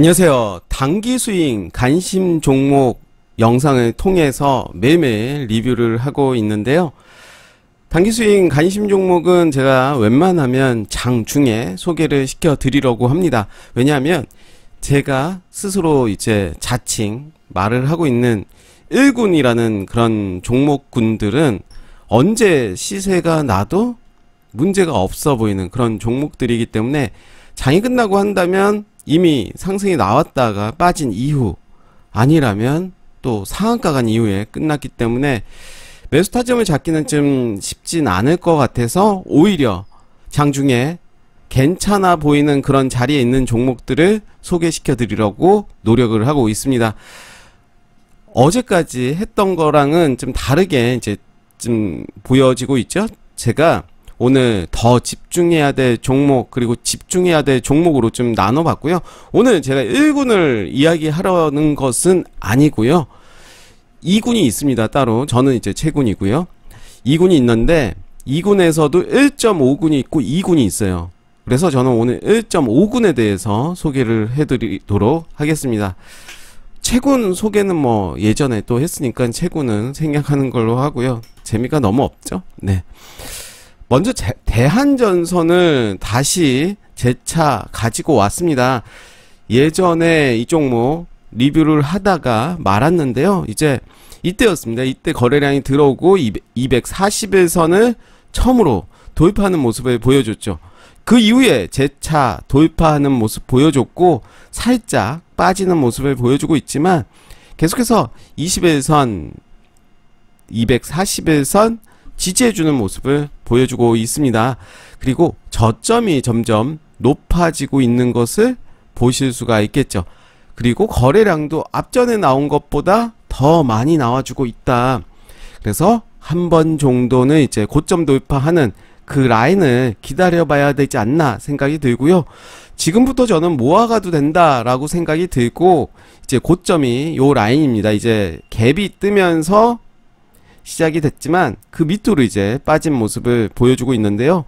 안녕하세요. 단기 스윙 관심 종목 영상을 통해서 매일매일 리뷰를 하고 있는데요. 단기 스윙 관심 종목은 제가 웬만하면 장중에 소개를 시켜 드리려고 합니다. 왜냐하면 제가 스스로 이제 자칭 말을 하고 있는 1군이라는 그런 종목군들은 언제 시세가 나도 문제가 없어 보이는 그런 종목들이기 때문에 장이 끝나고 한다면 이미 상승이 나왔다가 빠진 이후, 아니라면 또 상한가 간 이후에 끝났기 때문에 매수 타점을 잡기는 좀 쉽진 않을 것 같아서 오히려 장중에 괜찮아 보이는 그런 자리에 있는 종목들을 소개시켜 드리려고 노력을 하고 있습니다. 어제까지 했던 거랑은 좀 다르게 이제 좀 보여지고 있죠. 제가 오늘 더 집중해야 될 종목, 그리고 집중해야 될 종목으로 좀 나눠봤고요. 오늘 제가 1군을 이야기하려는 것은 아니고요. 2군이 있습니다. 따로 저는 이제 최군이고요. 2군이 있는데 2군에서도 1.5군이 있고 2군이 있어요. 그래서 저는 오늘 1.5군에 대해서 소개를 해드리도록 하겠습니다. 최군 소개는 뭐 예전에 또 했으니까 최군은 생략하는 걸로 하고요. 재미가 너무 없죠. 네. 먼저 대한전선을 다시 재차 가지고 왔습니다. 예전에 이 종목 리뷰를 하다가 말았는데요. 이제 이때였습니다. 이때 거래량이 들어오고 241선을 처음으로 도입하는 모습을 보여줬죠. 그 이후에 재차 도입하는 모습 보여줬고 살짝 빠지는 모습을 보여주고 있지만 계속해서 21선, 241선 지지해주는 모습을 보여주고 있습니다. 그리고 저점이 점점 높아지고 있는 것을 보실 수가 있겠죠. 그리고 거래량도 앞전에 나온 것보다 더 많이 나와주고 있다. 그래서 한 번 정도는 이제 고점 돌파하는 그 라인을 기다려봐야 되지 않나 생각이 들고요. 지금부터 저는 모아가도 된다라고 생각이 들고, 이제 고점이 요 라인입니다. 이제 갭이 뜨면서 시작이 됐지만 그 밑으로 이제 빠진 모습을 보여주고 있는데요.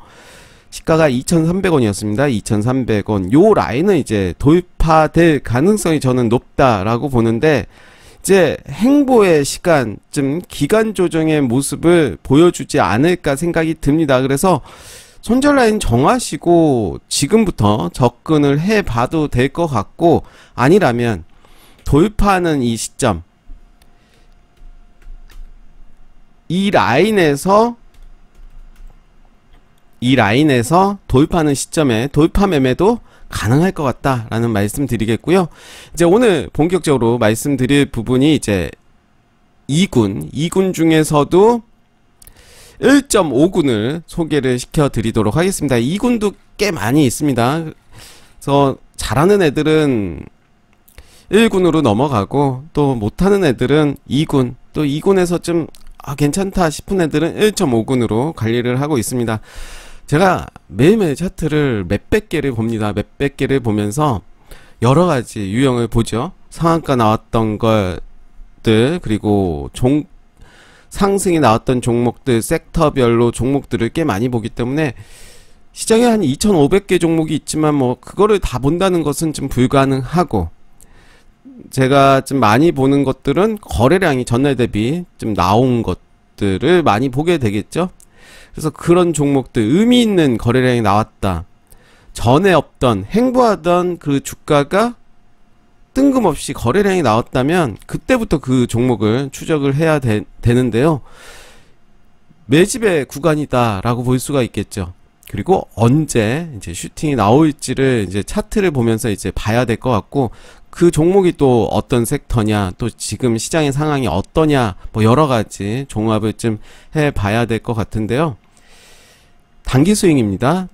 시가가 2,300원이었습니다. 2,300원. 요 라인은 이제 돌파될 가능성이 저는 높다라고 보는데, 이제 행보의 시간, 좀 기간 조정의 모습을 보여주지 않을까 생각이 듭니다. 그래서 손절 라인 정하시고 지금부터 접근을 해봐도 될 것 같고, 아니라면 돌파하는 이 시점, 이 라인에서 돌파하는 시점에 돌파 매매도 가능할 것 같다라는 말씀 드리겠고요. 이제 오늘 본격적으로 말씀드릴 부분이 이제 2군 중에서도 1.5군을 소개를 시켜 드리도록 하겠습니다. 2군도 꽤 많이 있습니다. 그래서 잘하는 애들은 1군으로 넘어가고, 또 못하는 애들은 2군, 또 2군에서 좀 괜찮다 싶은 애들은 1.5군으로 관리를 하고 있습니다. 제가 매일매일 차트를 몇백 개를 봅니다. 몇백 개를 보면서 여러가지 유형을 보죠. 상한가 나왔던 것들, 그리고 상승이 나왔던 종목들, 섹터별로 종목들을 꽤 많이 보기 때문에 시장에 한 2,500개 종목이 있지만 뭐 그거를 다 본다는 것은 좀 불가능하고, 제가 좀 많이 보는 것들은 거래량이 전날 대비 좀 나온 것들을 많이 보게 되겠죠. 그래서 그런 종목들, 의미 있는 거래량이 나왔다, 전에 없던 행보하던 그 주가가 뜬금없이 거래량이 나왔다면 그때부터 그 종목을 추적을 해야 되는데요. 매집의 구간이다 라고 볼 수가 있겠죠. 그리고 언제 이제 슈팅이 나올지를 이제 차트를 보면서 이제 봐야 될 것 같고, 그 종목이 또 어떤 섹터냐, 또 지금 시장의 상황이 어떠냐, 뭐 여러가지 종합을 좀 해봐야 될 것 같은데요. 단기 스윙입니다.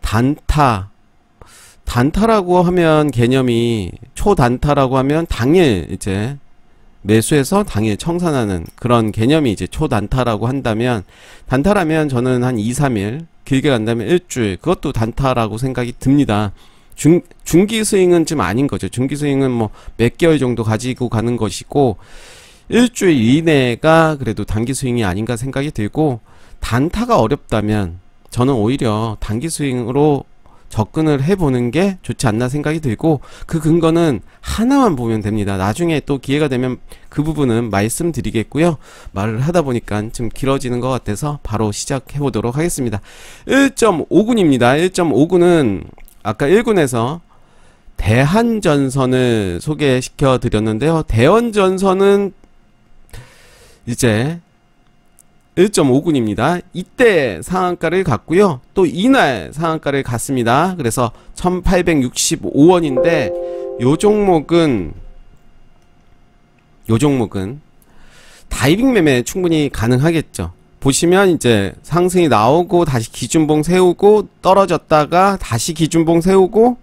단타라고 하면 개념이, 초단타라고 하면 당일 이제 매수해서 당일 청산하는 그런 개념이 이제 초단타라고 한다면, 단타라면 저는 한 2, 3일, 길게 간다면 일주일, 그것도 단타라고 생각이 듭니다. 중기 스윙은 좀 아닌 거죠. 중기 스윙은 뭐 몇 개월 정도 가지고 가는 것이고, 일주일 이내가 그래도 단기 스윙이 아닌가 생각이 들고, 단타가 어렵다면 저는 오히려 단기 스윙으로 접근을 해보는 게 좋지 않나 생각이 들고, 그 근거는 하나만 보면 됩니다. 나중에 또 기회가 되면 그 부분은 말씀드리겠고요. 말을 하다 보니까 좀 길어지는 것 같아서 바로 시작해 보도록 하겠습니다. 1.5군입니다. 1.5군은 아까 1군에서 대한전선을 소개시켜 드렸는데요. 대한전선은 이제 1.5군입니다. 이때 상한가를 갔고요. 또 이날 상한가를 갔습니다. 그래서 1865원인데 요 종목은 다이빙 매매 충분히 가능하겠죠. 보시면 이제 상승이 나오고 다시 기준봉 세우고 떨어졌다가 다시 기준봉 세우고,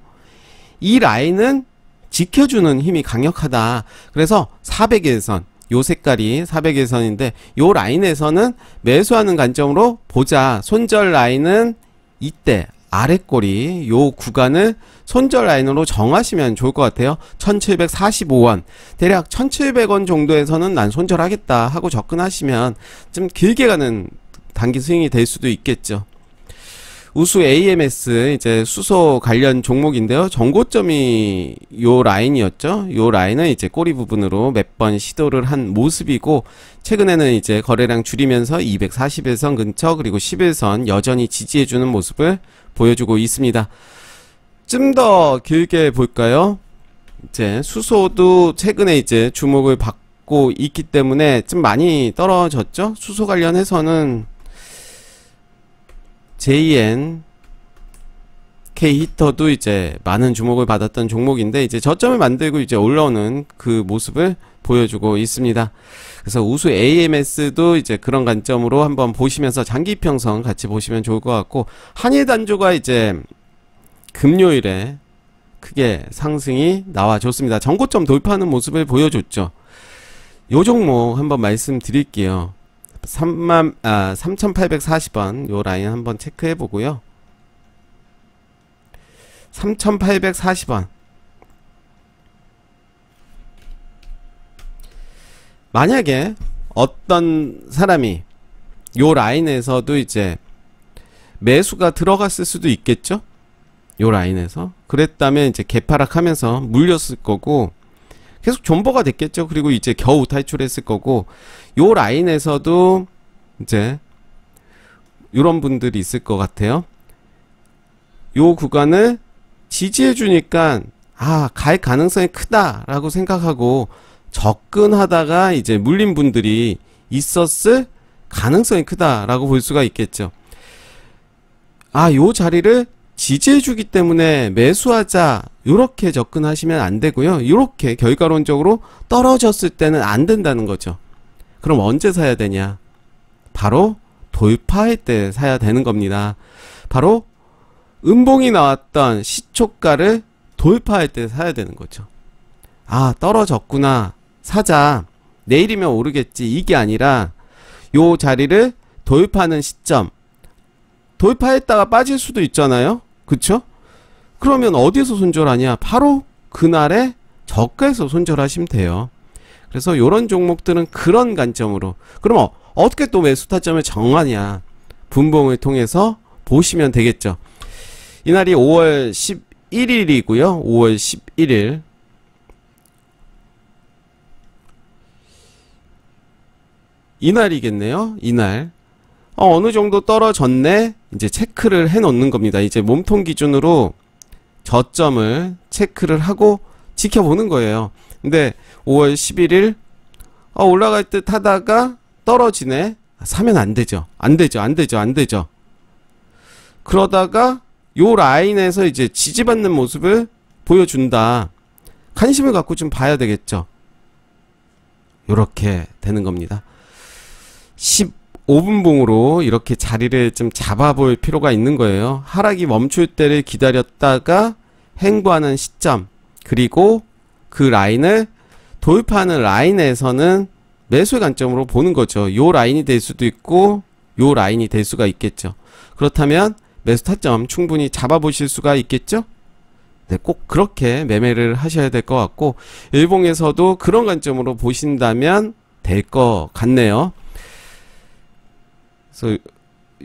이 라인은 지켜주는 힘이 강력하다. 그래서 400일선, 요 색깔이 400일선인데 요 라인에서는 매수하는 관점으로 보자. 손절 라인은 이때 아랫꼬리 요 구간을 손절 라인으로 정하시면 좋을 것 같아요. 1745원, 대략 1700원 정도에서는 난 손절하겠다 하고 접근하시면 좀 길게 가는 단기 스윙이 될 수도 있겠죠. 우수 AMS, 이제 수소 관련 종목인데요. 정고점이 요 라인이었죠. 요 라인은 이제 꼬리 부분으로 몇 번 시도를 한 모습이고, 최근에는 이제 거래량 줄이면서 241선 근처 그리고 11선 여전히 지지해주는 모습을 보여주고 있습니다. 좀 더 길게 볼까요? 이제 수소도 최근에 이제 주목을 받고 있기 때문에 좀 많이 떨어졌죠. 수소 관련해서는 JN K히터도 이제 많은 주목을 받았던 종목인데 이제 저점을 만들고 이제 올라오는 그 모습을 보여주고 있습니다. 그래서 우수 AMS도 이제 그런 관점으로 한번 보시면서 장기 평선 같이 보시면 좋을 것 같고, 한일단조가 이제 금요일에 크게 상승이 나와줬습니다. 전고점 돌파하는 모습을 보여줬죠. 요 종목 한번 말씀드릴게요. 3840원 요 라인 한번 체크해 보고요. 3840원, 만약에 어떤 사람이 요 라인에서도 이제 매수가 들어갔을 수도 있겠죠. 요 라인에서 그랬다면 이제 개파락하면서 물렸을 거고 계속 존버가 됐겠죠. 그리고 이제 겨우 탈출했을 거고, 요 라인에서도 이제 요런 분들이 있을 것 같아요. 요 구간을 지지해 주니까 갈 가능성이 크다라고 생각하고 접근하다가 이제 물린 분들이 있었을 가능성이 크다라고 볼 수가 있겠죠. 요 자리를 지지해 주기 때문에 매수하자, 요렇게 접근하시면 안 되고요. 요렇게 결과론적으로 떨어졌을 때는 안 된다는 거죠. 그럼 언제 사야 되냐? 바로 돌파할 때 사야 되는 겁니다. 바로 음봉이 나왔던 시초가를 돌파할 때 사야 되는 거죠. 떨어졌구나, 사자, 내일이면 오르겠지, 이게 아니라 요 자리를 돌파하는 시점, 돌파했다가 빠질 수도 있잖아요. 그쵸? 그러면 어디에서 손절하냐? 바로 그날의 저가에서 손절하시면 돼요. 그래서 요런 종목들은 그런 관점으로, 그럼 어떻게 또 매수 타점을 정하냐? 분봉을 통해서 보시면 되겠죠. 이날이 5월 11일이고요. 5월 11일 이날이겠네요. 이날 어느 정도 떨어졌네, 이제 체크를 해 놓는 겁니다. 이제 몸통 기준으로 저점을 체크를 하고 지켜보는 거예요. 근데 5월 11일 올라갈 듯 하다가 떨어지네, 사면 안 되죠. 안 되죠. 그러다가 요 라인에서 이제 지지받는 모습을 보여준다, 관심을 갖고 좀 봐야 되겠죠. 요렇게 되는 겁니다. 15분봉으로 이렇게 자리를 좀 잡아볼 필요가 있는 거예요. 하락이 멈출 때를 기다렸다가 행보하는 시점, 그리고 그 라인을 돌파하는 라인에서는 매수의 관점으로 보는 거죠. 요 라인이 될 수도 있고 요 라인이 될 수가 있겠죠. 그렇다면 매수 타점 충분히 잡아보실 수가 있겠죠. 네, 꼭 그렇게 매매를 하셔야 될 것 같고, 일봉에서도 그런 관점으로 보신다면 될 것 같네요. 그래서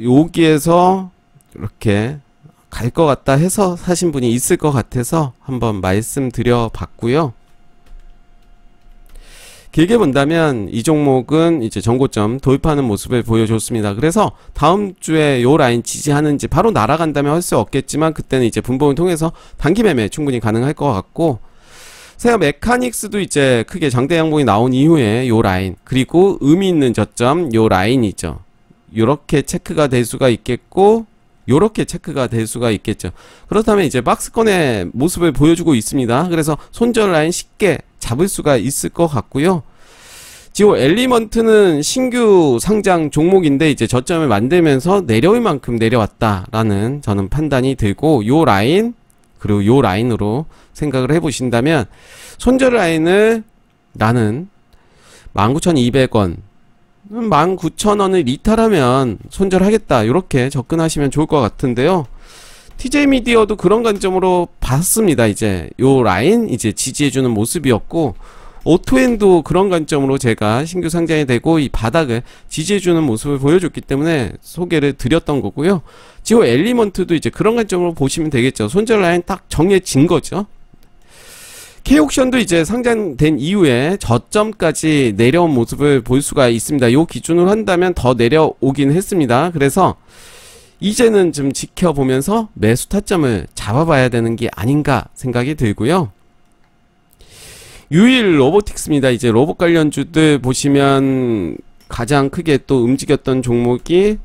여기에서 이렇게 갈 것 같다 해서 사신 분이 있을 것 같아서 한번 말씀드려 봤고요. 길게 본다면 이 종목은 이제 전고점 도입하는 모습을 보여줬습니다. 그래서 다음 주에 요 라인 지지하는지 바로 날아간다면 할 수 없겠지만 그때는 이제 분봉을 통해서 단기 매매 충분히 가능할 것 같고, 세어 메카닉스도 이제 크게 장대 양봉이 나온 이후에 요 라인, 그리고 의미 있는 저점 요 라인이죠. 요렇게 체크가 될 수가 있겠고 요렇게 체크가 될 수가 있겠죠. 그렇다면 이제 박스권의 모습을 보여주고 있습니다. 그래서 손절 라인 쉽게 잡을 수가 있을 것 같고요. 지오 엘리먼트는 신규 상장 종목인데 이제 저점을 만들면서 내려올 만큼 내려왔다라는 저는 판단이 들고, 요 라인 그리고 요 라인으로 생각을 해보신다면 손절 라인을 나는 19,200원 19,000원을 이탈하면 손절하겠다, 이렇게 접근하시면 좋을 것 같은데요. TJ 미디어도 그런 관점으로 봤습니다. 이제 요 라인 이제 지지해주는 모습이었고, 오토엔도 그런 관점으로 제가 신규 상장이 되고 이 바닥을 지지해주는 모습을 보여줬기 때문에 소개를 드렸던 거고요. 지오 엘리먼트도 이제 그런 관점으로 보시면 되겠죠. 손절 라인 딱 정해진 거죠. K옥션도 이제 상장된 이후에 저점까지 내려온 모습을 볼 수가 있습니다. 요 기준으로 한다면 더 내려오긴 했습니다. 그래서 이제는 좀 지켜보면서 매수 타점을 잡아봐야 되는 게 아닌가 생각이 들고요. 유일 로보틱스입니다. 이제 로봇 관련주들 보시면 가장 크게 또 움직였던 종목이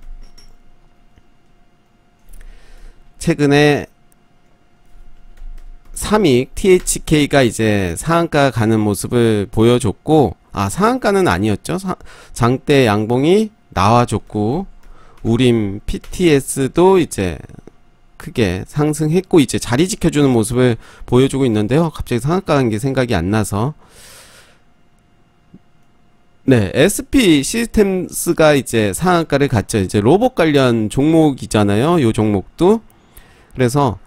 최근에 삼익 THK가 이제 상한가 가는 모습을 보여줬고, 상한가는 아니었죠. 장대 양봉이 나와줬고, 우림 PTS도 이제 크게 상승했고 이제 자리 지켜주는 모습을 보여주고 있는데요. 갑자기 상한가 간 게 생각이 안 나서. 네, SP 시스템스가 이제 상한가를 갔죠. 이제 로봇 관련 종목이잖아요. 요 종목도. 그래서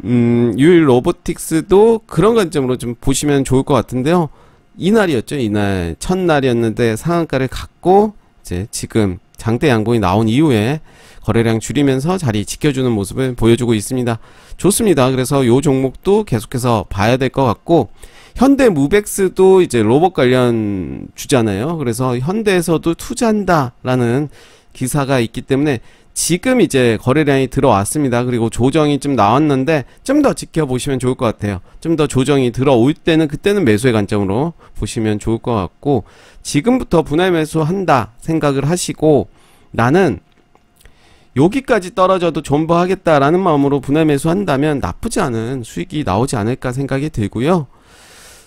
유일 로보틱스도 그런 관점으로 좀 보시면 좋을 것 같은데요. 이날이었죠. 이날 첫날이었는데 상한가를 갔고 이제 지금 장대 양봉이 나온 이후에 거래량 줄이면서 자리 지켜주는 모습을 보여주고 있습니다. 좋습니다. 그래서 요 종목도 계속해서 봐야 될 것 같고, 현대무벡스도 이제 로봇 관련 주잖아요. 그래서 현대에서도 투자한다라는 기사가 있기 때문에 지금 이제 거래량이 들어왔습니다. 그리고 조정이 좀 나왔는데 좀 더 지켜보시면 좋을 것 같아요. 좀 더 조정이 들어올 때는 그때는 매수의 관점으로 보시면 좋을 것 같고, 지금부터 분할 매수한다 생각을 하시고, 나는 여기까지 떨어져도 존버하겠다라는 마음으로 분할 매수한다면 나쁘지 않은 수익이 나오지 않을까 생각이 들고요.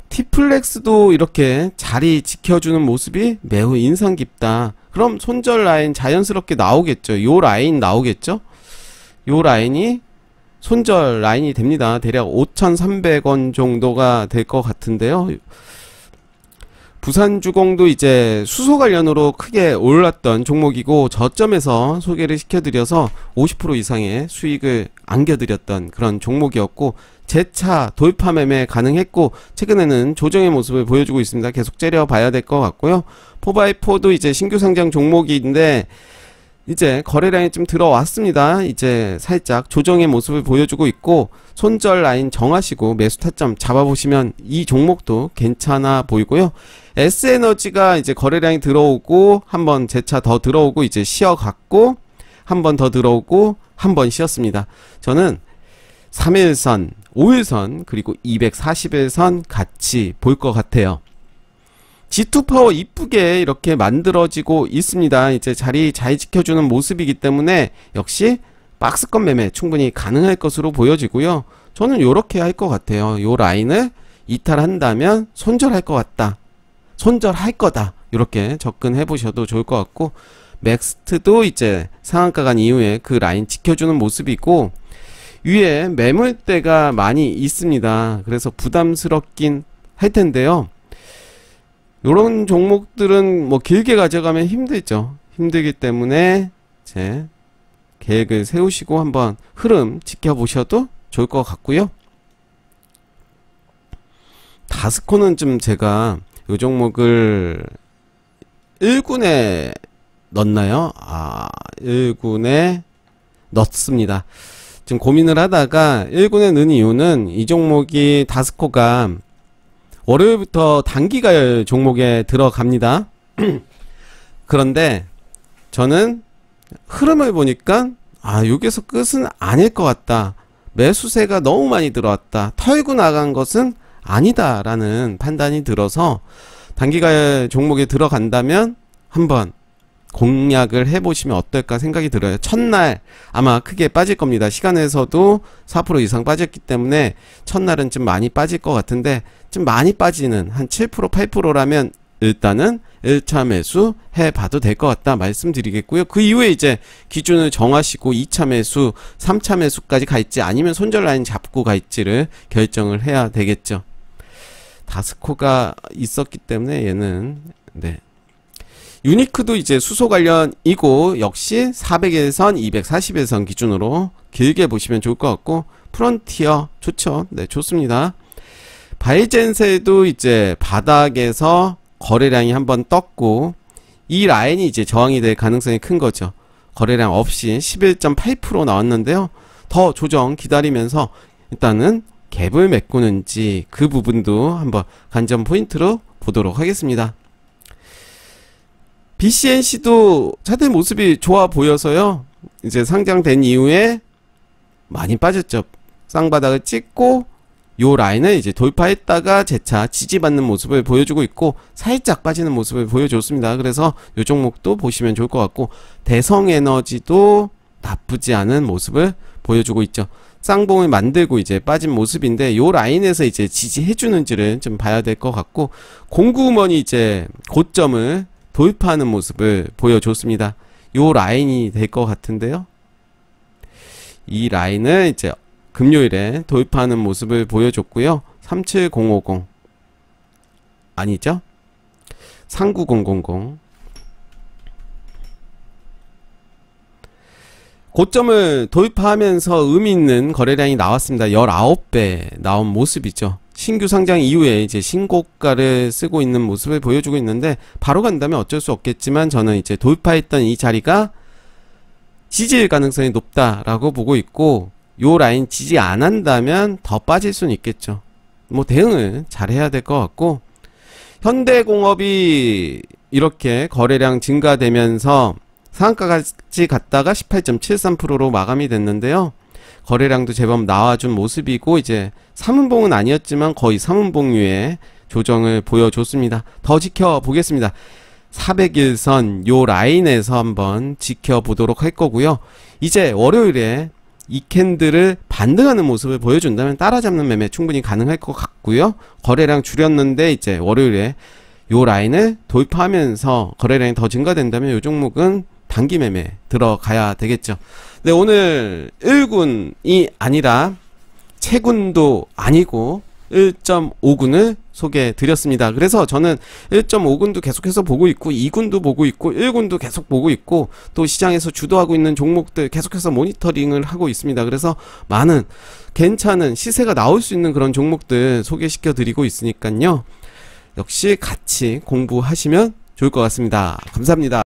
T플렉스도 이렇게 자리 지켜주는 모습이 매우 인상 깊다. 그럼 손절 라인 자연스럽게 나오겠죠. 요 라인 나오겠죠. 요 라인이 손절 라인이 됩니다. 대략 5,300원 정도가 될 것 같은데요. 부산주공도 이제 수소 관련으로 크게 올랐던 종목이고, 저점에서 소개를 시켜드려서 50% 이상의 수익을 안겨드렸던 그런 종목이었고, 재차 돌파 매매 가능했고, 최근에는 조정의 모습을 보여주고 있습니다. 계속 째려봐야 될 것 같고요. 4x4도 이제 신규 상장 종목인데 이제 거래량이 좀 들어왔습니다. 이제 살짝 조정의 모습을 보여주고 있고, 손절 라인 정하시고 매수 타점 잡아보시면 이 종목도 괜찮아 보이고요. S에너지가 이제 거래량이 들어오고 한번 재차 더 들어오고 이제 쉬어갔고 한 번 더 들어오고 한 번 쉬었습니다. 저는 3일선, 5일선 그리고 240일선 같이 볼 것 같아요. G2파워 이쁘게 이렇게 만들어지고 있습니다. 이제 자리 잘 지켜주는 모습이기 때문에 역시 박스권 매매 충분히 가능할 것으로 보여지고요. 저는 요렇게 할 것 같아요. 요 라인을 이탈한다면 손절할 것 같다, 손절할 거다, 이렇게 접근해 보셔도 좋을 것 같고, 맥스트도 이제 상한가 간 이후에 그 라인 지켜주는 모습이고, 위에 매물대가 많이 있습니다. 그래서 부담스럽긴 할 텐데요. 요런 종목들은 뭐 길게 가져가면 힘들죠. 힘들기 때문에 제 계획을 세우시고 한번 흐름 지켜보셔도 좋을 것 같고요. 다스코는 좀 제가 요 종목을 1군에 넣나요? 1군에 넣습니다. 지금 고민을 하다가 1군에 넣은 이유는 이 종목이 다스코가 월요일부터 단기가열 종목에 들어갑니다. 그런데 저는 흐름을 보니까 여기서 끝은 아닐 것 같다. 매수세가 너무 많이 들어왔다. 털고 나간 것은 아니다 라는 판단이 들어서 단기가열 종목에 들어간다면 한번 공략을 해보시면 어떨까 생각이 들어요. 첫날 아마 크게 빠질 겁니다. 시간에서도 4% 이상 빠졌기 때문에 첫날은 좀 많이 빠질 것 같은데, 좀 많이 빠지는 한 7% 8%라면 일단은 1차 매수 해봐도 될 것 같다 말씀드리겠고요. 그 이후에 이제 기준을 정하시고 2차 매수 3차 매수까지 갈지 아니면 손절 라인 잡고 갈지를 결정을 해야 되겠죠. 다스코가 있었기 때문에 얘는 유니크도 이제 수소 관련이고 역시 400일선 240일선 기준으로 길게 보시면 좋을 것 같고, 프론티어 좋죠. 네, 좋습니다. 바이젠세도 이제 바닥에서 거래량이 한번 떴고, 이 라인이 이제 저항이 될 가능성이 큰 거죠. 거래량 없이 11.8% 나왔는데요. 더 조정 기다리면서 일단은 갭을 메꾸는지 그 부분도 한번 관전 포인트로 보도록 하겠습니다. BCNC도 차트 모습이 좋아 보여서요. 이제 상장된 이후에 많이 빠졌죠. 쌍바닥을 찍고 요 라인을 이제 돌파했다가 재차 지지받는 모습을 보여주고 있고, 살짝 빠지는 모습을 보여줬습니다. 그래서 요 종목도 보시면 좋을 것 같고, 대성에너지도 나쁘지 않은 모습을 보여주고 있죠. 쌍봉을 만들고 이제 빠진 모습인데, 요 라인에서 이제 지지해주는지를 좀 봐야 될 것 같고, 공구먼이 이제 고점을 돌파하는 모습을 보여줬습니다. 요 라인이 될 것 같은데요. 이 라인을 이제 금요일에 돌파하는 모습을 보여줬고요. 37050 아니죠? 39000 고점을 돌파하면서 의미 있는 거래량이 나왔습니다. 19배 나온 모습이죠. 신규 상장 이후에 이제 신고가를 쓰고 있는 모습을 보여주고 있는데, 바로 간다면 어쩔 수 없겠지만 저는 이제 돌파했던 이 자리가 지지일 가능성이 높다라고 보고 있고, 요 라인 지지 안 한다면 더 빠질 수는 있겠죠. 뭐 대응을 잘 해야 될 것 같고, 현대공업이 이렇게 거래량 증가되면서 상한가까지 갔다가 18.73%로 마감이 됐는데요. 거래량도 제법 나와준 모습이고, 이제 3분봉은 아니었지만 거의 3분봉류의 조정을 보여줬습니다. 더 지켜보겠습니다. 400일선 요 라인에서 한번 지켜보도록 할 거고요. 이제 월요일에 이 캔들을 반등하는 모습을 보여준다면 따라잡는 매매 충분히 가능할 것 같고요. 거래량 줄였는데 이제 월요일에 요 라인을 돌파하면서 거래량이 더 증가된다면 요 종목은 단기 매매 들어가야 되겠죠. 네, 오늘 1군이 아니라 채군도 아니고 1.5군을 소개해 드렸습니다. 그래서 저는 1.5군도 계속해서 보고 있고, 2군도 보고 있고, 1군도 계속 보고 있고, 또 시장에서 주도하고 있는 종목들 계속해서 모니터링을 하고 있습니다. 그래서 많은 괜찮은 시세가 나올 수 있는 그런 종목들 소개시켜 드리고 있으니까요. 역시 같이 공부하시면 좋을 것 같습니다. 감사합니다.